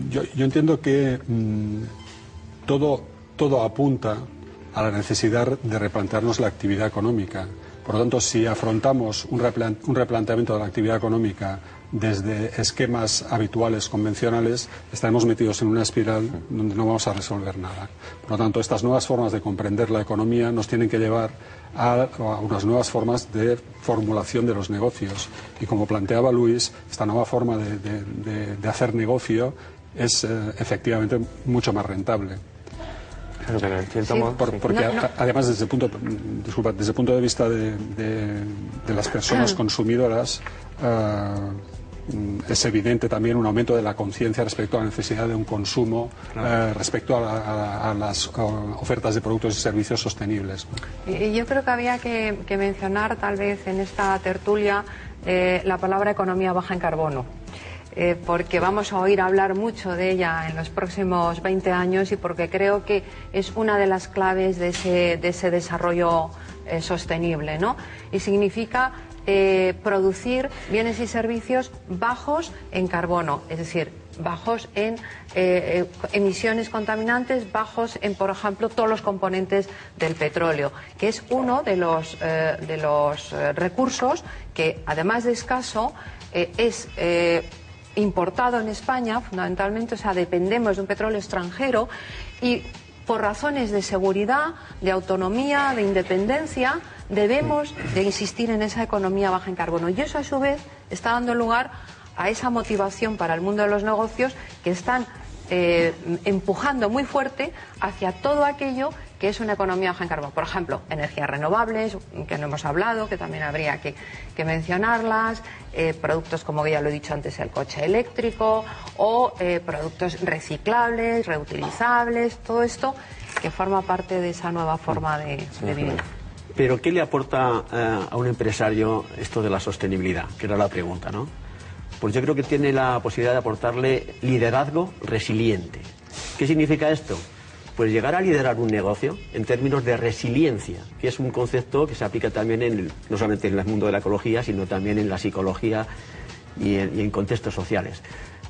Yo entiendo que todo apunta a la necesidad de replantearnos la actividad económica. Por lo tanto, si afrontamos un replanteamiento de la actividad económica desde esquemas habituales, convencionales, estaremos metidos en una espiral donde no vamos a resolver nada. Por lo tanto, estas nuevas formas de comprender la economía nos tienen que llevar a unas nuevas formas de formulación de los negocios. Y como planteaba Luis, esta nueva forma de hacer negocio es efectivamente mucho más rentable. Claro, pero en cierto modo, porque además desde el punto de vista de las personas consumidoras es evidente también un aumento de la conciencia respecto a la necesidad de un consumo, respecto a las ofertas de productos y servicios sostenibles. Y yo creo que había que mencionar tal vez en esta tertulia la palabra economía baja en carbono. Porque vamos a oír hablar mucho de ella en los próximos 20 años y porque creo que es una de las claves de ese desarrollo sostenible, ¿no? Y significa producir bienes y servicios bajos en carbono, es decir, bajos en emisiones contaminantes, bajos en, por ejemplo, todos los componentes del petróleo, que es uno de los recursos que, además de escaso, es importado en España, fundamentalmente, o sea, dependemos de un petróleo extranjero y por razones de seguridad, de autonomía, de independencia, debemos de insistir en esa economía baja en carbono. Y eso, a su vez, está dando lugar a esa motivación para el mundo de los negocios que están empujando muy fuerte hacia todo aquello que es una economía baja en carbono. Por ejemplo, energías renovables, que no hemos hablado, que también habría que mencionarlas, productos, como ya lo he dicho antes, el coche eléctrico, o productos reciclables, reutilizables, todo esto que forma parte de esa nueva forma de vivir. Pero ¿qué le aporta a un empresario esto de la sostenibilidad? Que era la pregunta, ¿no? Pues yo creo que tiene la posibilidad de aportarle liderazgo resiliente. ¿Qué significa esto? Pues llegar a liderar un negocio en términos de resiliencia, que es un concepto que se aplica también no solamente en el mundo de la ecología, sino también en la psicología y en contextos sociales.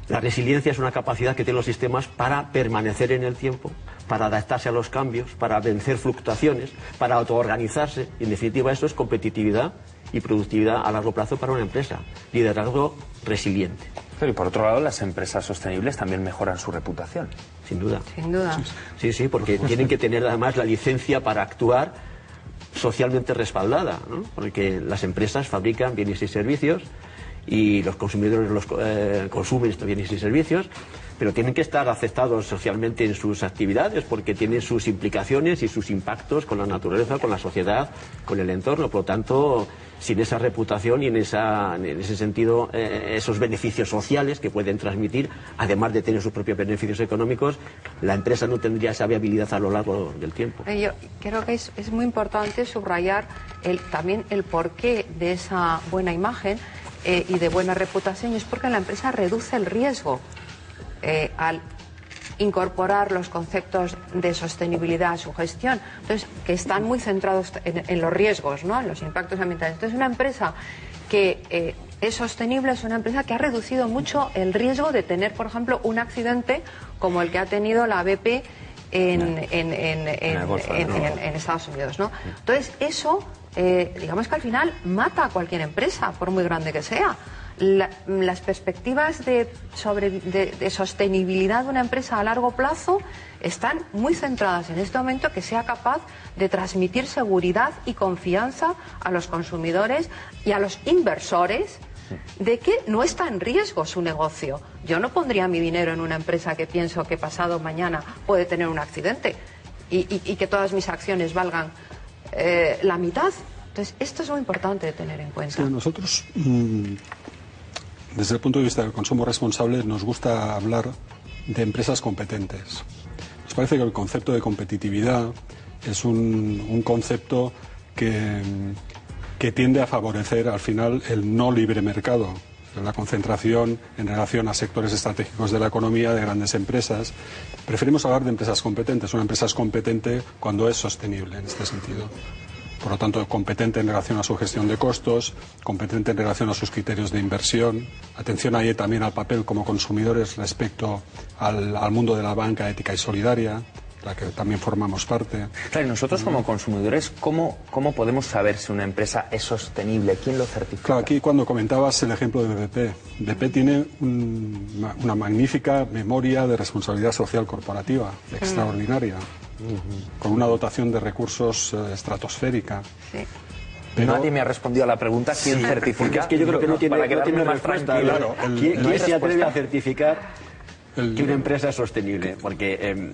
La resiliencia es una capacidad que tienen los sistemas para permanecer en el tiempo, para adaptarse a los cambios, para vencer fluctuaciones, para autoorganizarse. Y en definitiva eso es competitividad y productividad a largo plazo para una empresa. Liderazgo resiliente. Pero y por otro lado, las empresas sostenibles también mejoran su reputación. Sin duda. Sin duda. Sí, porque tienen que tener además la licencia para actuar socialmente respaldada, ¿no? Porque las empresas fabrican bienes y servicios y los consumidores consumen estos bienes y servicios, pero tienen que estar aceptados socialmente en sus actividades porque tienen sus implicaciones y sus impactos con la naturaleza, con la sociedad, con el entorno. Por lo tanto, sin esa reputación y en ese sentido esos beneficios sociales que pueden transmitir, además de tener sus propios beneficios económicos, la empresa no tendría esa viabilidad a lo largo del tiempo. Yo creo que es muy importante subrayar también el porqué de esa buena imagen y de buena reputación, es porque la empresa reduce el riesgo al incorporar los conceptos de sostenibilidad a su gestión, entonces que están muy centrados en los riesgos, ¿no? En los impactos ambientales. Entonces una empresa que es sostenible es una empresa que ha reducido mucho el riesgo de tener, por ejemplo, un accidente como el que ha tenido la BP en Estados Unidos, ¿no? Entonces eso digamos que al final mata a cualquier empresa, por muy grande que sea. Las perspectivas de sostenibilidad de una empresa a largo plazo están muy centradas en este momento, que sea capaz de transmitir seguridad y confianza a los consumidores y a los inversores de que no está en riesgo su negocio. Yo no pondría mi dinero en una empresa que pienso que pasado mañana puede tener un accidente y que todas mis acciones valgan la mitad. Entonces esto es muy importante de tener en cuenta. Sí, nosotros desde el punto de vista del consumo responsable nos gusta hablar de empresas competentes. Nos parece que el concepto de competitividad es un concepto que tiende a favorecer al final el no libre mercado, la concentración en relación a sectores estratégicos de la economía de grandes empresas. Preferimos hablar de empresas competentes. Una empresa es competente cuando es sostenible en este sentido. Por lo tanto, competente en relación a su gestión de costos, competente en relación a sus criterios de inversión. Atención ahí también al papel como consumidores respecto al mundo de la banca ética y solidaria, la que también formamos parte. Claro, y nosotros como consumidores, ¿cómo podemos saber si una empresa es sostenible? ¿Quién lo certifica? Claro, aquí cuando comentabas el ejemplo de BP, BP tiene una magnífica memoria de responsabilidad social corporativa, extraordinaria, con una dotación de recursos estratosférica. Sí. Pero nadie me ha respondido a la pregunta ¿quién certifica? Es que yo creo que no tiene, para no tiene más respuesta. tranquilo. Claro, ¿Quién se atreve a certificar que una empresa es sostenible? Porque,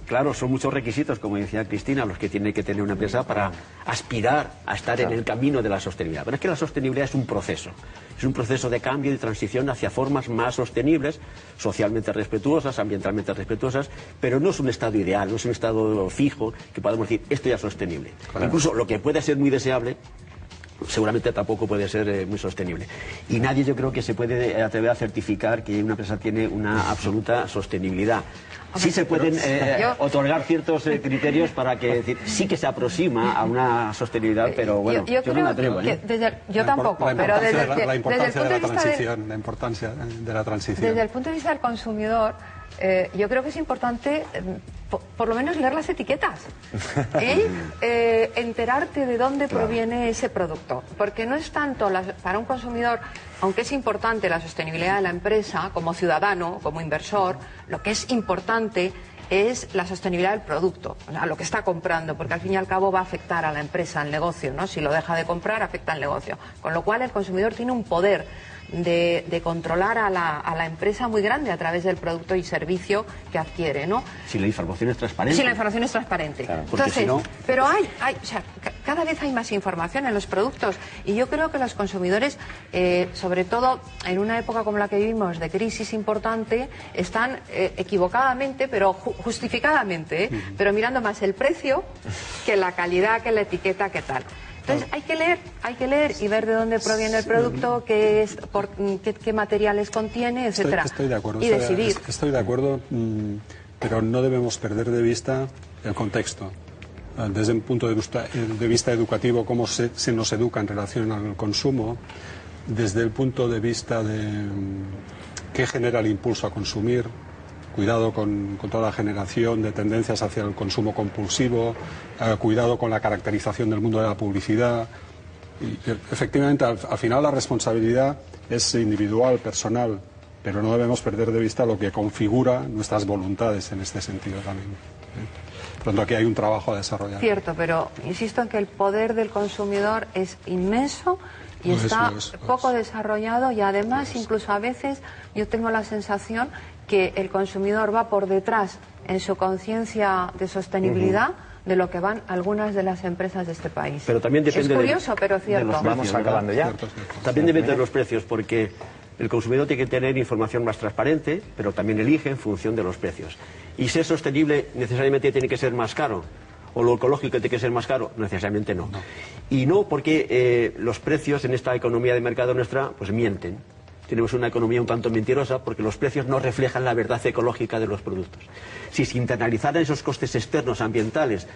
claro, son muchos requisitos, como decía Cristina, los que tiene que tener una empresa para aspirar a estar en el camino de la sostenibilidad. Pero es que la sostenibilidad es un proceso de cambio y de transición hacia formas más sostenibles, socialmente respetuosas, ambientalmente respetuosas, pero no es un estado ideal, no es un estado fijo que podamos decir esto ya es sostenible. Claro. Incluso lo que puede ser muy deseable seguramente tampoco puede ser muy sostenible. Y nadie, yo creo, que se puede atrever a certificar que una empresa tiene una absoluta sostenibilidad. Sí se pueden otorgar ciertos criterios para que decir, sí que se aproxima a una sostenibilidad, pero bueno, yo no me atrevo. Yo tampoco, pero la importancia de la transición. Desde el punto de vista del consumidor, yo creo que es importante por lo menos leer las etiquetas y enterarte de dónde proviene ese producto, porque no es tanto para un consumidor, aunque es importante la sostenibilidad de la empresa como ciudadano, como inversor, lo que es importante es la sostenibilidad del producto, o sea, lo que está comprando, porque al fin y al cabo va a afectar a la empresa, al negocio, ¿no? Si lo deja de comprar, afecta al negocio. Con lo cual el consumidor tiene un poder de controlar a la empresa muy grande a través del producto y servicio que adquiere, ¿no? Si la información es transparente. Si la información es transparente. Claro, entonces, si no... pero o sea, cada vez hay más información en los productos y yo creo que los consumidores, sobre todo en una época como la que vivimos de crisis importante, están equivocadamente, pero justificadamente, pero mirando más el precio que la calidad, que la etiqueta, que tal. Entonces hay que leer y ver de dónde proviene el producto, qué materiales contiene, etcétera. Estoy de acuerdo. Y decidir. Estoy de acuerdo, pero no debemos perder de vista el contexto. Desde un punto de vista educativo, cómo se nos educa en relación al consumo, desde el punto de vista de qué genera el impulso a consumir. Cuidado con toda la generación de tendencias hacia el consumo compulsivo, cuidado con la caracterización del mundo de la publicidad. Y, efectivamente, al final la responsabilidad es individual, personal, pero no debemos perder de vista lo que configura nuestras voluntades en este sentido también. Por lo tanto, aquí hay un trabajo a desarrollar. Cierto, pero insisto en que el poder del consumidor es inmenso y está poco desarrollado y además incluso a veces yo tengo la sensación que el consumidor va por detrás en su conciencia de sostenibilidad de lo que van algunas de las empresas de este país. Pero también depende es curioso, pero cierto. De los Vamos acabando ya. También depende de los precios, porque el consumidor tiene que tener información más transparente, pero también elige en función de los precios. Y ser sostenible necesariamente tiene que ser más caro. ¿O lo ecológico tiene que ser más caro? Necesariamente no. Y no porque los precios en esta economía de mercado nuestra pues mienten. Tenemos una economía un tanto mentirosa porque los precios no reflejan la verdad ecológica de los productos. Si se internalizaran esos costes externos ambientales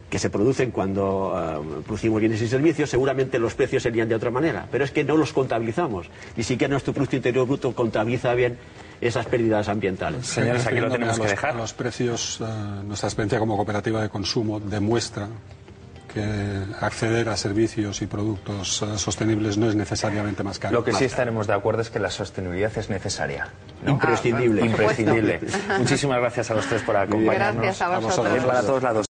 que se producen cuando producimos bienes y servicios, seguramente los precios serían de otra manera. Pero es que no los contabilizamos. Ni siquiera nuestro Producto Interior Bruto contabiliza bien esas pérdidas ambientales. Señores, aquí lo tenemos que dejar. Los precios, nuestra experiencia como cooperativa de consumo demuestra que acceder a servicios y productos sostenibles no es necesariamente más caro. Lo que sí estaremos de acuerdo es que la sostenibilidad es necesaria, ¿no? Imprescindible. Imprescindible. Muchísimas gracias a los tres por acompañarnos. Gracias a vosotros. Para todos lados.